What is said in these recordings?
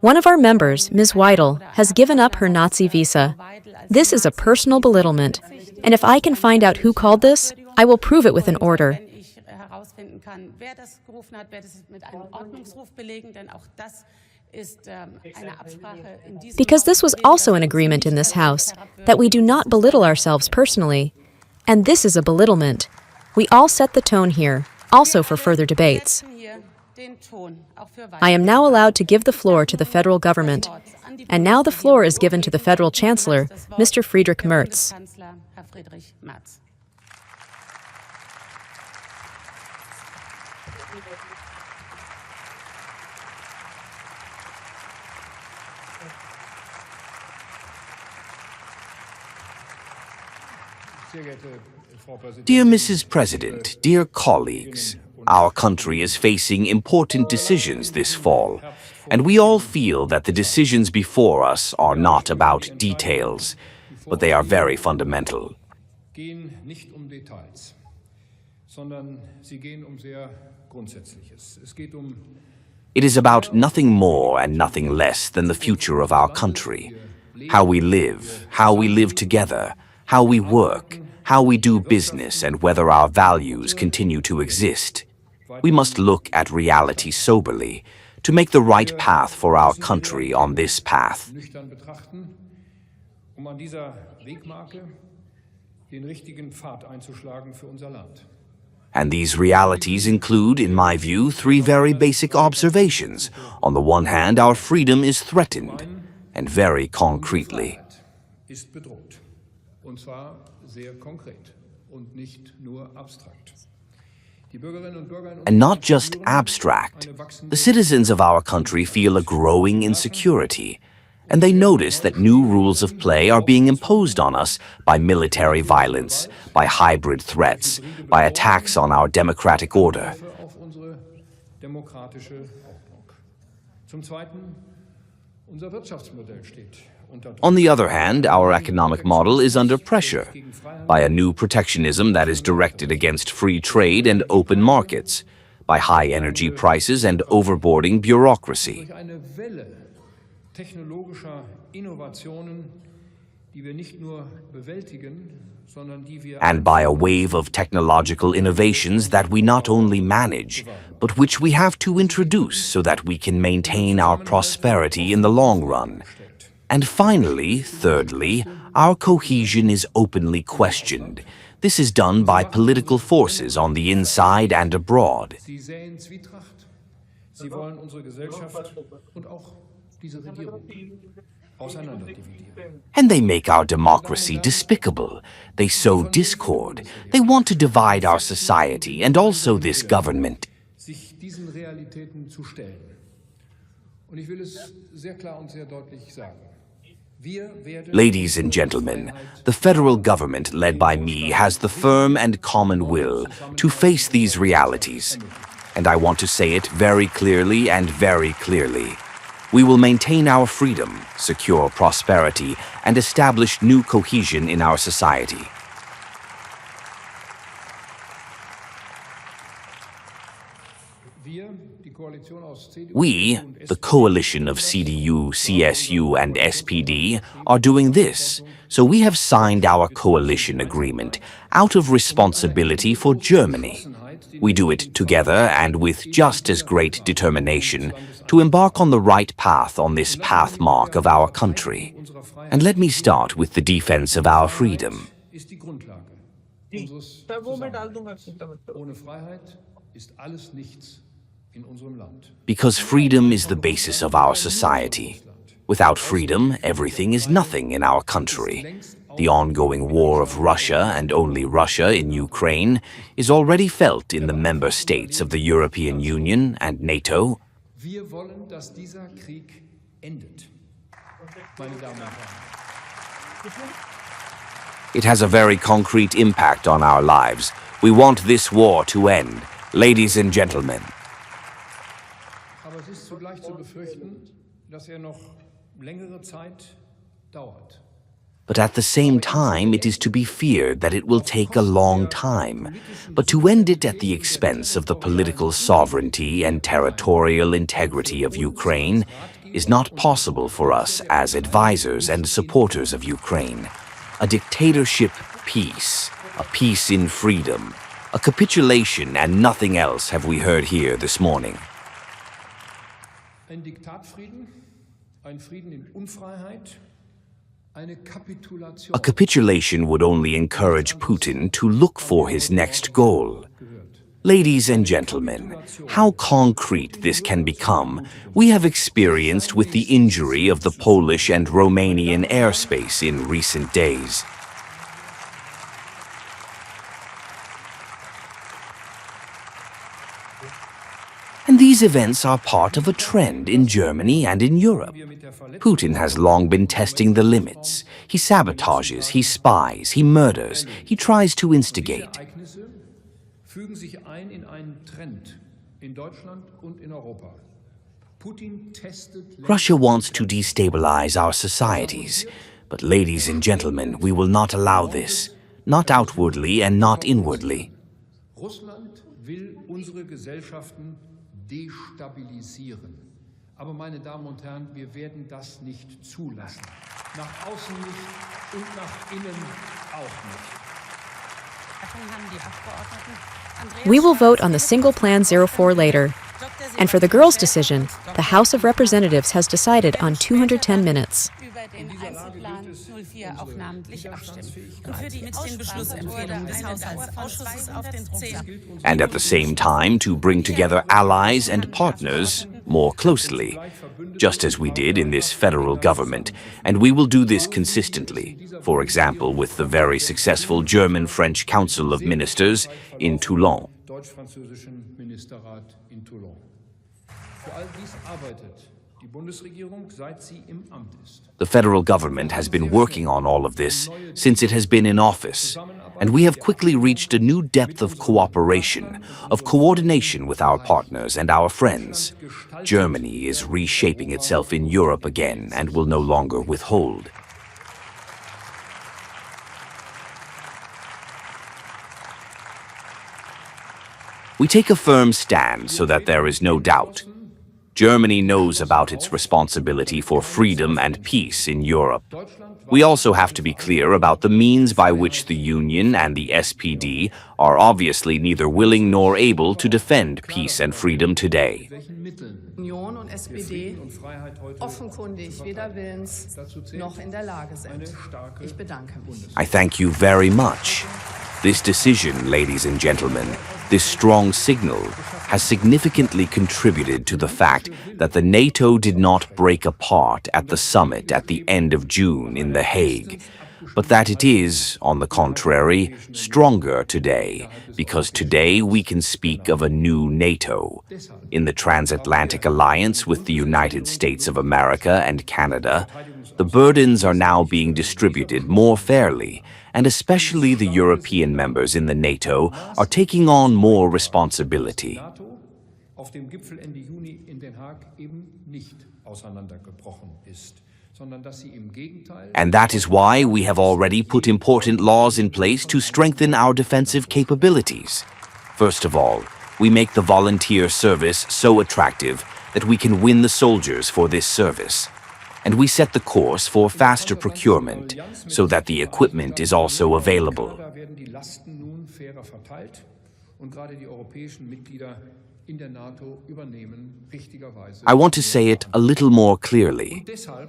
One of our members, Ms. Weidel, has given up her Nazi visa. This is a personal belittlement, and if I can find out who called this, I will prove it with an order. Because this was also an agreement in this House, that we do not belittle ourselves personally. And this is a belittlement. We all set the tone here, also for further debates. I am now allowed to give the floor to the federal government. And now the floor is given to the federal Chancellor, Mr. Friedrich Merz. Dear Mrs. President, dear colleagues, our country is facing important decisions this fall, and we all feel that the decisions before us are not about details, but they are very fundamental. It is about nothing more and nothing less than the future of our country, how we live together, how we work, how we do business, and whether our values continue to exist. We must look at reality soberly to make the right path for our country on this path. And these realities include, in my view, three very basic observations. On the one hand, our freedom is threatened, and very concretely. And not just abstract. The citizens of our country feel a growing insecurity, and they notice that new rules of play are being imposed on us by military violence, by hybrid threats, by attacks on our democratic order. On the other hand, our economic model is under pressure by a new protectionism that is directed against free trade and open markets, by high energy prices and overboarding bureaucracy, and by a wave of technological innovations that we not only manage, but which we have to introduce so that we can maintain our prosperity in the long run. And finally, thirdly, our cohesion is openly questioned. This is done by political forces on the inside and abroad. And they make our democracy despicable. They sow discord. They want to divide our society and also this government. Ladies and gentlemen, the federal government led by me has the firm and common will to face these realities. And I want to say it very clearly and very clearly. We will maintain our freedom, secure prosperity, and establish new cohesion in our society. We, the coalition of CDU, CSU, and SPD, are doing this, so we have signed our coalition agreement out of responsibility for Germany. We do it together and with just as great determination to embark on the right path on this pathmark of our country. And let me start with the defense of our freedom. Because freedom is the basis of our society. Without freedom, everything is nothing in our country. The ongoing war of Russia and only Russia in Ukraine is already felt in the member states of the European Union and NATO. It has a very concrete impact on our lives. We want this war to end, ladies and gentlemen. But at the same time, it is to be feared that it will take a long time. But to end it at the expense of the political sovereignty and territorial integrity of Ukraine is not possible for us as advisors and supporters of Ukraine. A dictatorship peace, a peace in freedom, a capitulation and nothing else have we heard here this morning. Ein Diktatfrieden, ein Frieden in Unfreiheit, eine Kapitulation. A capitulation would only encourage Putin to look for his next goal. Ladies and gentlemen, how concrete this can become, we have experienced with the injury of the Polish and Romanian airspace in recent days. And these events are part of a trend in Germany and in Europe. Putin has long been testing the limits. He sabotages, he spies, he murders, he tries to instigate. Fügen sich ein in einen Trend in Deutschland und in Europa. Putin testet. Russia wants to destabilize our societies. But ladies and gentlemen, we will not allow this. Not outwardly and not inwardly. Russland will unsere Gesellschaften destabilisieren. Aber meine Damen und Herren, wir werden das nicht zulassen. Nach außen nicht und nach innen auch nicht. We will vote on the Single Plan 04 later. And for the girls' decision, the House of Representatives has decided on 210 minutes. And at the same time to bring together allies and partners more closely, just as we did in this federal government, and we will do this consistently, for example with the very successful German-French Council of Ministers in Toulon. Deutsch-französischen Ministerrat in Toulon. Für all dies arbeitet die Bundesregierung, seit sie im Amt ist. The federal government has been working on all of this since it has been in office, and we have quickly reached a new depth of cooperation, of coordination with our partners and our friends. Germany is reshaping itself in Europe again and will no longer withhold. We take a firm stand so that there is no doubt. Germany knows about its responsibility for freedom and peace in Europe. We also have to be clear about the means by which the Union and the SPD are obviously neither willing nor able to defend peace and freedom today. Union und SPD offenkundig weder willens noch in der Lage sind. Ich bedanke mich. I thank you very much. This decision, ladies and gentlemen, this strong signal, has significantly contributed to the fact that the NATO did not break apart at the summit at the end of June in The Hague, but that it is, on the contrary, stronger today, because today we can speak of a new NATO. In the transatlantic alliance with the United States of America and Canada, the burdens are now being distributed more fairly, and especially the European members in the NATO are taking on more responsibility. Auf dem Gipfel Ende Juni in Den Haag eben nicht auseinandergebrochen ist, sondern dass sie im Gegenteil. And that is why we have already put important laws in place to strengthen our defensive capabilities. First of all, we make the volunteer service so attractive that we can win the soldiers for this service. And we set the course for faster procurement, so that the equipment is also available. I want to say it a little more clearly.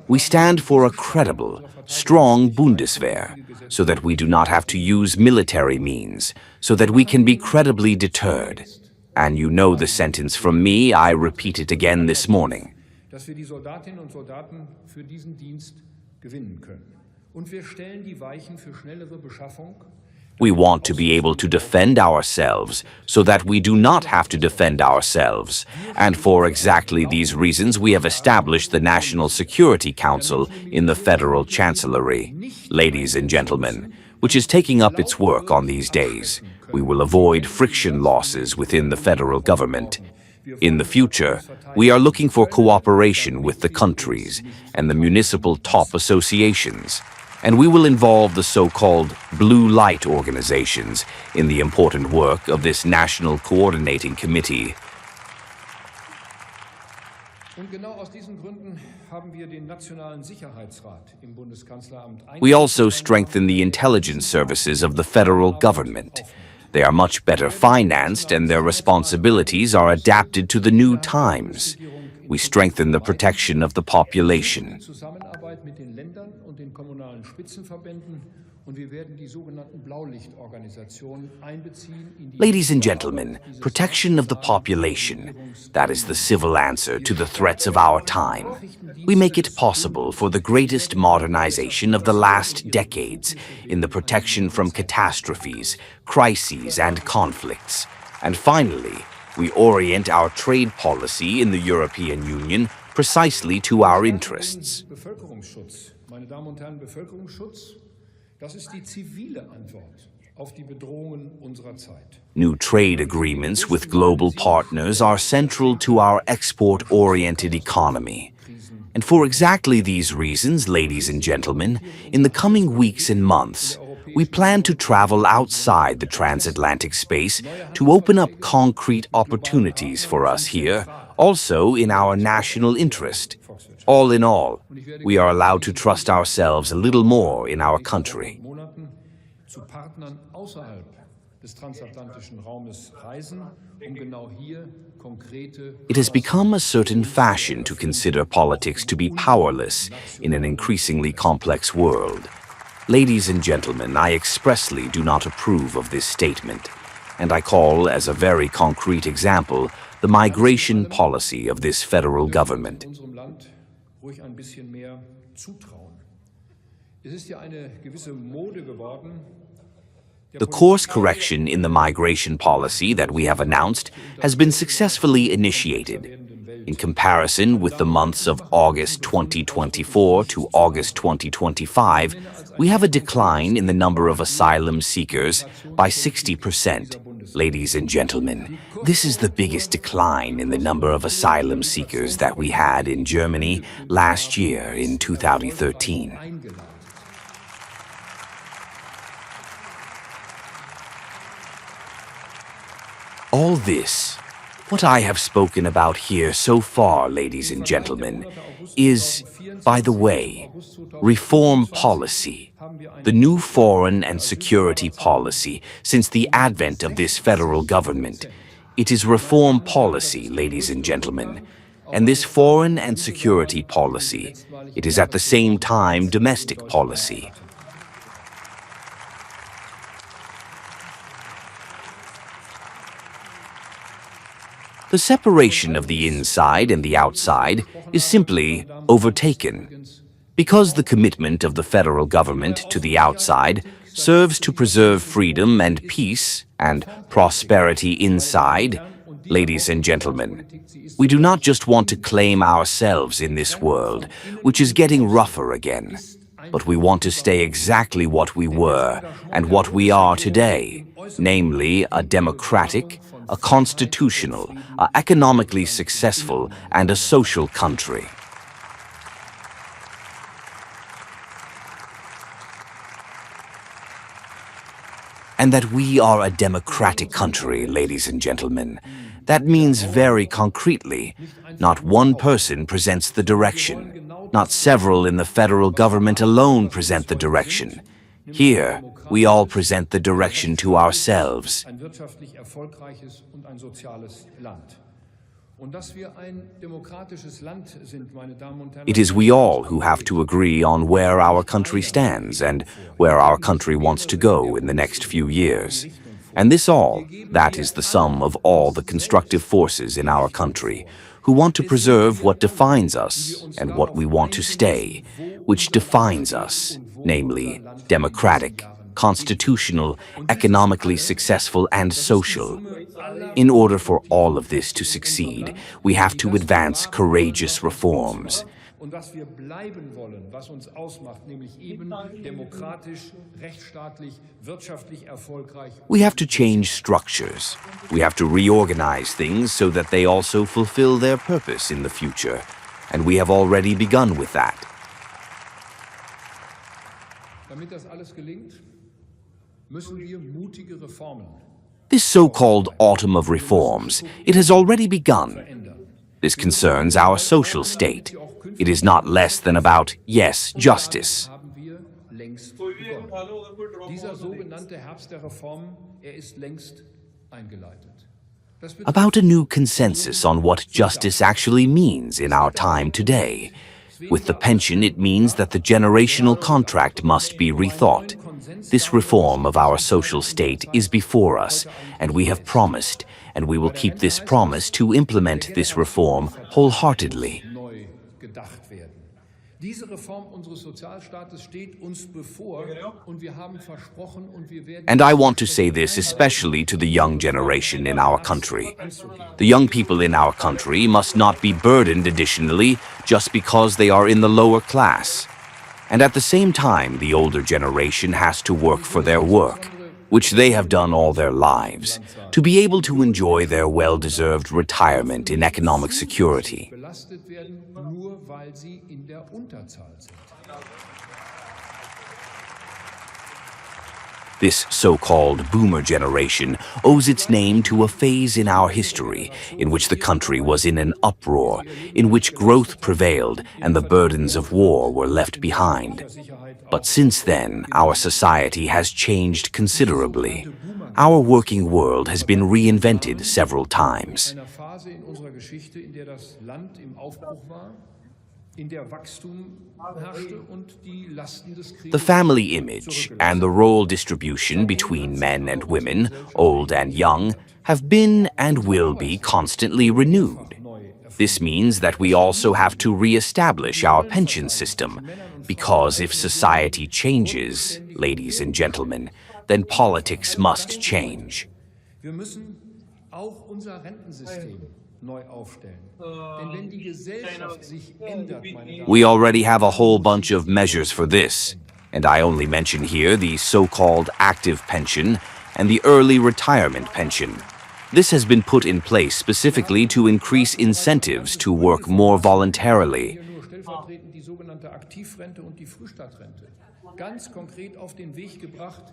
We stand for a credible, strong Bundeswehr, so that we do not have to use military means, so that we can be credibly deterred. And you know the sentence from me, I repeat it again this morning. Dass wir die Soldatinnen und Soldaten für diesen Dienst gewinnen können. Und wir stellen die Weichen für schnellere Beschaffung. We want to be able to defend ourselves so that we do not have to defend ourselves. And for exactly these reasons, we have established the National Security Council in the Federal Chancellery. Ladies and gentlemen, which is taking up its work on these days. We will avoid friction losses within the federal government. In the future, we are looking for cooperation with the countries and the municipal top associations, and we will involve the so-called blue light organizations in the important work of this National Coordinating Committee. Und genau aus diesen Gründen haben wir den Nationalen Sicherheitsrat im Bundeskanzleramt We also strengthen the intelligence services of the federal government. They are much better financed and their responsibilities are adapted to the new times. We strengthen the protection of the population. Zusammenarbeit mit den Ländern und den kommunalen Spitzenverbänden und wir werden die sogenannten Blaulichtorganisationen einbeziehen in die Ladies and gentlemen, protection of the population, that is the civil answer to the threats of our time. We make it possible for the greatest modernization of the last decades in the protection from catastrophes, crises, and conflicts. And finally, we orient our trade policy in the European Union precisely to our interests. Bevölkerungsschutz, meine Damen und Herren, Bevölkerungsschutz, das ist die zivile Antwort auf die Bedrohungen unserer Zeit. New trade agreements with global partners are central to our export-oriented economy. And for exactly these reasons, ladies and gentlemen, in the coming weeks and months, we plan to travel outside the transatlantic space to open up concrete opportunities for us here, also in our national interest. All in all, we are allowed to trust ourselves a little more in our country. Zu Partnern außerhalb des transatlantischen Raumes reisen, genau hier konkrete. It has become a certain fashion to consider politics to be powerless in an increasingly complex world. Ladies and gentlemen, I expressly do not approve of this statement, and I call as a very concrete example the migration policy of this federal government. Unserem Land ruhig ein bisschen mehr zutrauen. Es ist ja eine gewisse Mode geworden. The course correction in the migration policy that we have announced has been successfully initiated. In comparison with the months of August 2024 to August 2025, we have a decline in the number of asylum seekers by 60%. Ladies and gentlemen, this is the biggest decline in the number of asylum seekers that we had in Germany last year in 2013. All this, what I have spoken about here so far, ladies and gentlemen, is, by the way, reform policy, the new foreign and security policy since the advent of this federal government. It is reform policy, ladies and gentlemen. And this foreign and security policy, it is at the same time domestic policy. The separation of the inside and the outside is simply overtaken, because the commitment of the federal government to the outside serves to preserve freedom and peace and prosperity inside. Ladies and gentlemen, we do not just want to claim ourselves in this world, which is getting rougher again, but we want to stay exactly what we were and what we are today, namely a democratic, a constitutional, a economically successful, and a social country. And that we are a democratic country, ladies and gentlemen. That means very concretely, not one person presents the direction, not several in the federal government alone present the direction. Here, we all present the direction to ourselves. Ein wirtschaftlich erfolgreiches und ein soziales Land. Und dass wir ein demokratisches Land sind, meine Damen und Herren. It is we all who have to agree on where our country stands and where our country wants to go in the next few years. And this all, that is the sum of all the constructive forces in our country, who want to preserve what defines us and what we want to stay, which defines us, namely democratic, constitutional, economically successful, and social. In order for all of this to succeed, we have to advance courageous reforms. Und dass wir bleiben wollen, was uns ausmacht, nämlich eben demokratisch, rechtsstaatlich, wirtschaftlich erfolgreich. We have to change structures. We have to reorganize things so that they also fulfill their purpose in the future. And we have already begun with that. Damit das alles gelingt, müssen wir mutige Reformen This so-called autumn of reforms, it has already begun. verändern. This concerns our social state. It is not less than about, yes, justice. Haben wir längst begonnen. Dieser sogenannte Herbst der Reformen, ist längst eingeleitet. About a new consensus on what justice actually means in our time today. With the pension, it means that the generational contract must be rethought. This reform of our social state is before us, and we have promised, and we will keep this promise to implement this reform wholeheartedly. Diese Reform unseres Sozialstaates steht uns bevor, und wir haben versprochen und wir werden. And I want to say this especially to the young generation in our country. The young people in our country must not be burdened additionally just because they are in the lower class. And at the same time, the older generation has to work for their work, which they have done all their lives, to be able to enjoy their well-deserved retirement in economic security. Belastet werden, nur weil sie in der Unterzahl sind. This so-called boomer generation owes its name to a phase in our history in which the country was in an uproar, in which growth prevailed and the burdens of war were left behind. But since then, our society has changed considerably. Our working world has been reinvented several times. Einer Phase in unserer Geschichte, in der das Land im Aufbruch war, in der Wachstum herrschte und die Lasten des Krieges. The family image and the role distribution between men and women, old and young, have been and will be constantly renewed. This means that we also have to re-establish our pension system, because if society changes, ladies and gentlemen, then politics must change. Wir müssen auch unser Rentensystem neu aufstellen. Denn wenn die Gesellschaft sich ändert, meine Damen We already have a whole bunch of measures for this, and I only mention here the so-called active pension and the early retirement pension. This has been put in place specifically to increase incentives to work more voluntarily. hier nur stellvertretend die sogenannte Aktivrente und die Frühstadtrente ganz konkret auf den Weg gebracht,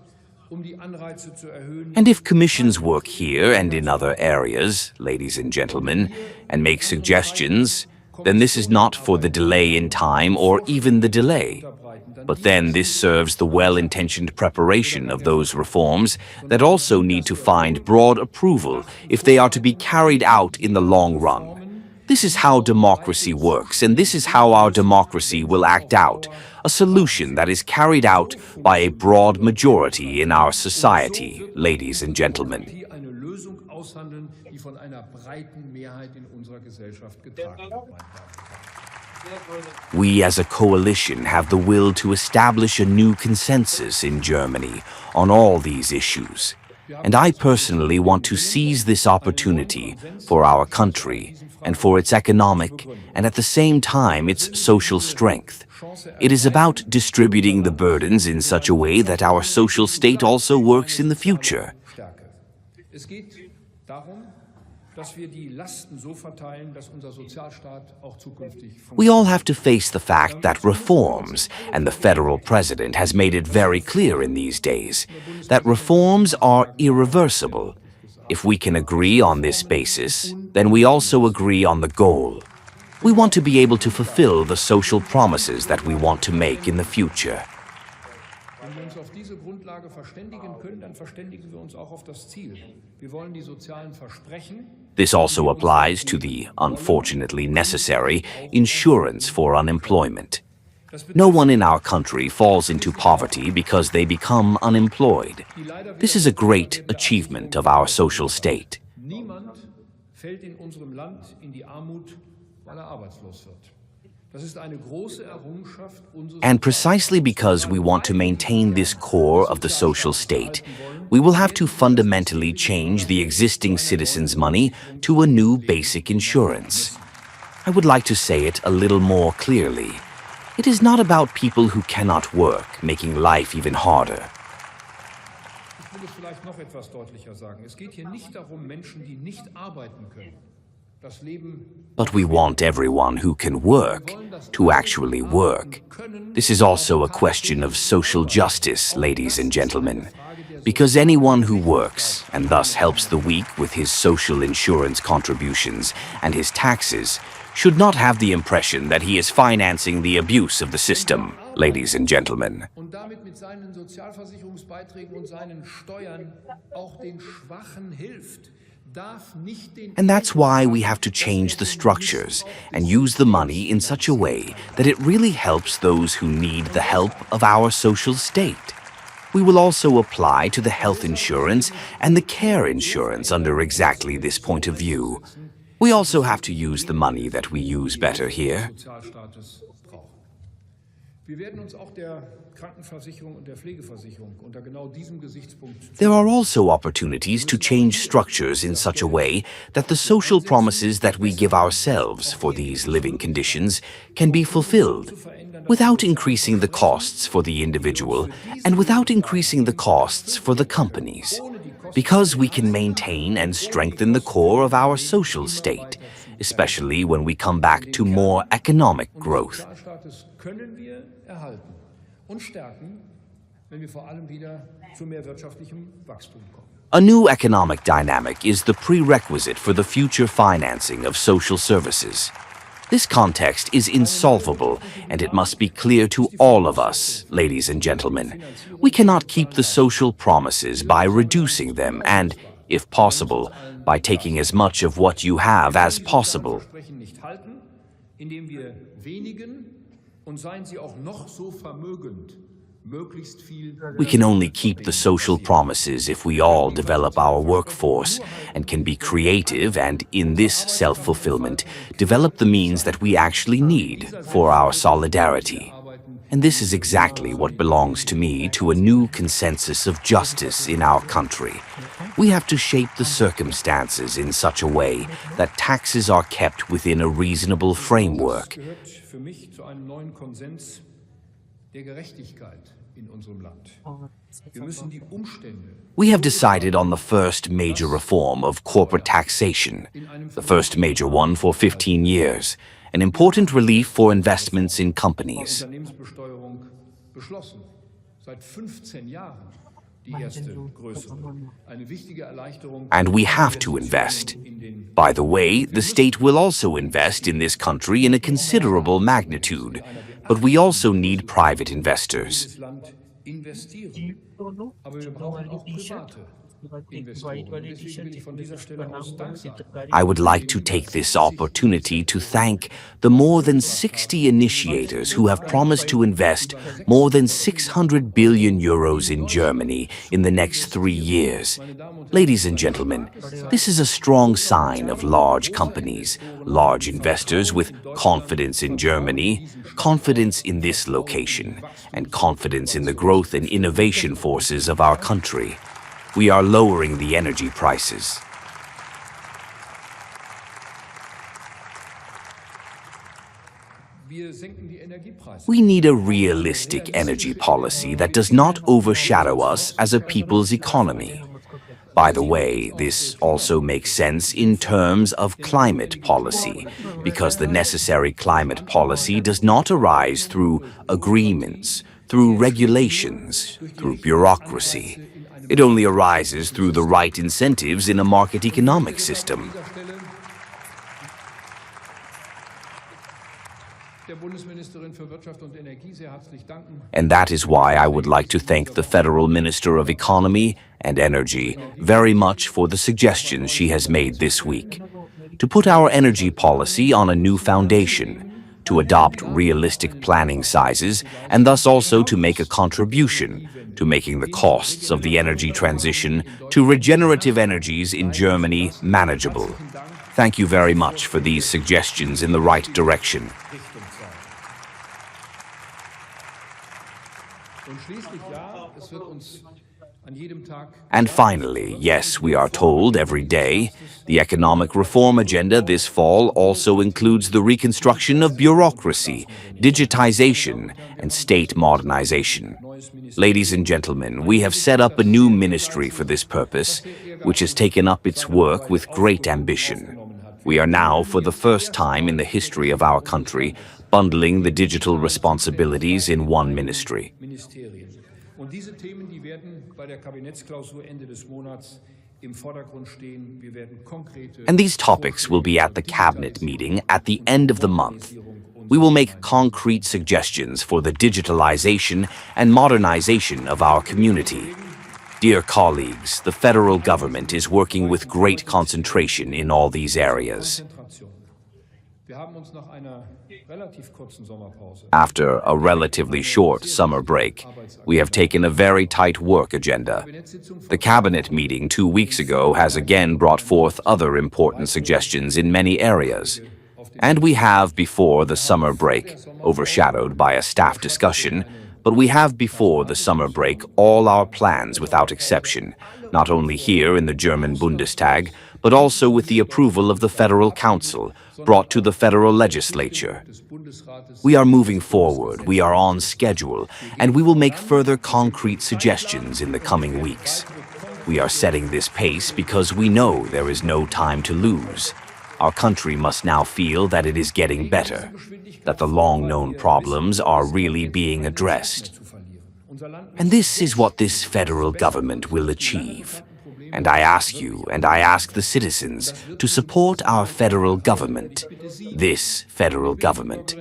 die Anreize zu erhöhen. And if commissions work here and in other areas, ladies and gentlemen, and make suggestions, then this is not for the delay in time or even the delay. But then this serves the well-intentioned preparation of those reforms that also need to find broad approval if they are to be carried out in the long run. This is how democracy works, and this is how our democracy will act out, a solution that is carried out by a broad majority in our society, ladies and gentlemen. Eine Lösung aushandeln, die von einer breiten Mehrheit in unserer Gesellschaft getragen wird. We as a coalition have the will to establish a new consensus in Germany on all these issues. And I personally want to seize this opportunity for our country and for its economic and at the same time its social strength. It is about distributing the burdens in such a way that our social state also works in the future. Es geht darum, dass wir die Lasten so verteilen, dass unser Sozialstaat auch zukünftig funktioniert. We all have to face the fact that reforms, and the federal president has made it very clear in these days, that reforms are irreversible. If we can agree on this basis, then we also agree on the goal. We want to be able to fulfill the social promises that we want to make in the future. Wenn wir uns auf diese Grundlage verständigen können, dann verständigen wir uns auch auf das Ziel. Wir wollen die sozialen Versprechen. This also applies to the, unfortunately necessary, insurance for unemployment. No one in our country falls into poverty because they become unemployed. This is a great achievement of our social state. Niemand fällt in unserem Land in die Armut, weil arbeitslos wird. Das ist eine große Errungenschaft unseres. And precisely because we want to maintain this core of the social state, we will have to fundamentally change the existing citizens' money to a new basic insurance. I would like to say it a little more clearly. It is not about people who cannot work, making life even harder. Ich will es vielleicht noch etwas deutlicher sagen. Es geht hier nicht darum, Menschen, die nicht arbeiten können. Das Leben. But we want everyone who can work to actually work. This is also a question of social justice, ladies and gentlemen. Because anyone who works, and thus helps the weak with his social insurance contributions and his taxes, should not have the impression that he is financing the abuse of the system, ladies and gentlemen. Und damit mit seinen Sozialversicherungsbeiträgen und seinen Steuern auch den Schwachen hilft. And that's why we have to change the structures and use the money in such a way that it really helps those who need the help of our social state. We will also apply to the health insurance and the care insurance under exactly this point of view. We also have to use the money that we use better here. There are also opportunities to change structures in such a way that the social promises that we give ourselves for these living conditions can be fulfilled, without increasing the costs for the individual and without increasing the costs for the companies, because we can maintain and strengthen the core of our social state, especially when we come back to more economic growth. A new economic dynamic is the prerequisite for the future financing of social services. This context is insolvable, and it must be clear to all of us, ladies and gentlemen. We cannot keep the social promises by reducing them and, if possible, by taking as much of what you have as possible. We can only keep the social promises if we all develop our workforce and can be creative and, in this self-fulfillment, develop the means that we actually need for our solidarity. And this is exactly what belongs to me to a new consensus of justice in our country. We have to shape the circumstances in such a way that taxes are kept within a reasonable framework. We have decided on the first major reform of corporate taxation, the first major one for 15 years, an important relief for investments in companies. And we have to invest. By the way, the state will also invest in this country in a considerable magnitude, but we also need private investors. I would like to take this opportunity to thank the more than 60 initiators who have promised to invest more than 600 billion euros in Germany in the next 3 years. Ladies and gentlemen, this is a strong sign of large companies, large investors with confidence in Germany, confidence in this location, and confidence in the growth and innovation forces of our country. We are lowering the energy prices. We need a realistic energy policy that does not overshadow us as a people's economy. By the way, this also makes sense in terms of climate policy, because the necessary climate policy does not arise through agreements, through regulations, through bureaucracy. It only arises through the right incentives in a market economic system. And that is why I would like to thank the Federal Minister of Economy and Energy very much for the suggestions she has made this week. To put our energy policy on a new foundation, to adopt realistic planning sizes, and thus also to make a contribution to making the costs of the energy transition to regenerative energies in Germany manageable. Thank you very much for these suggestions in the right direction. And finally, yes, we are told every day, the economic reform agenda this fall also includes the reconstruction of bureaucracy, digitization, and state modernization. Ladies and gentlemen, we have set up a new ministry for this purpose, which has taken up its work with great ambition. We are now, for the first time in the history of our country, bundling the digital responsibilities in one ministry. Und diese Themen, die werden bei der Kabinettsklausur Ende des Monats im Vordergrund stehen. Wir werden konkrete And these topics will be at the cabinet meeting at the end of the month. We will make concrete suggestions for the digitalization and modernization of our community. Dear colleagues, the federal government is working with great concentration in all these areas. Wir haben uns nach einer relativ kurzen Sommerpause After a relatively short summer break, we have taken a very tight work agenda. The cabinet meeting 2 weeks ago has again brought forth other important suggestions in many areas. And we have, before the summer break, overshadowed by a staff discussion, but we have before the summer break all our plans without exception, not only here in the German Bundestag, but also with the approval of the Federal Council, brought to the federal legislature. We are moving forward, we are on schedule, and we will make further concrete suggestions in the coming weeks. We are setting this pace because we know there is no time to lose. Our country must now feel that it is getting better, that the long-known problems are really being addressed. And this is what this federal government will achieve. And I ask you, and I ask the citizens, to support our federal government, this federal government.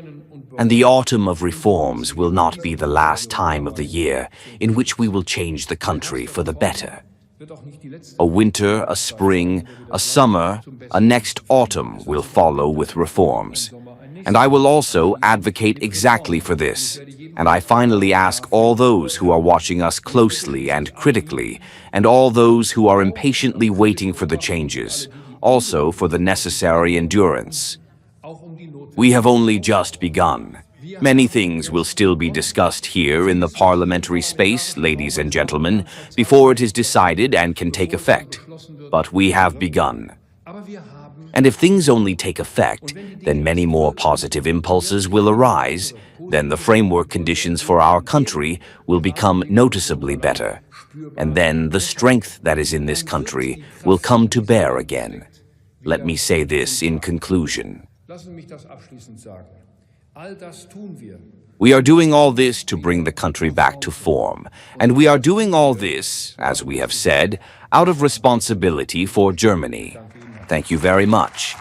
And the autumn of reforms will not be the last time of the year in which we will change the country for the better. A winter, a spring, a summer, a next autumn will follow with reforms. And I will also advocate exactly for this. And I finally ask all those who are watching us closely and critically, and all those who are impatiently waiting for the changes, also for the necessary endurance. We have only just begun. Many things will still be discussed here in the parliamentary space, ladies and gentlemen, before it is decided and can take effect. But we have begun. And if things only take effect, then many more positive impulses will arise, then the framework conditions for our country will become noticeably better. And then the strength that is in this country will come to bear again. Let me say this in conclusion. We are doing all this to bring the country back to form, and we are doing all this, as we have said, out of responsibility for Germany. Thank you very much.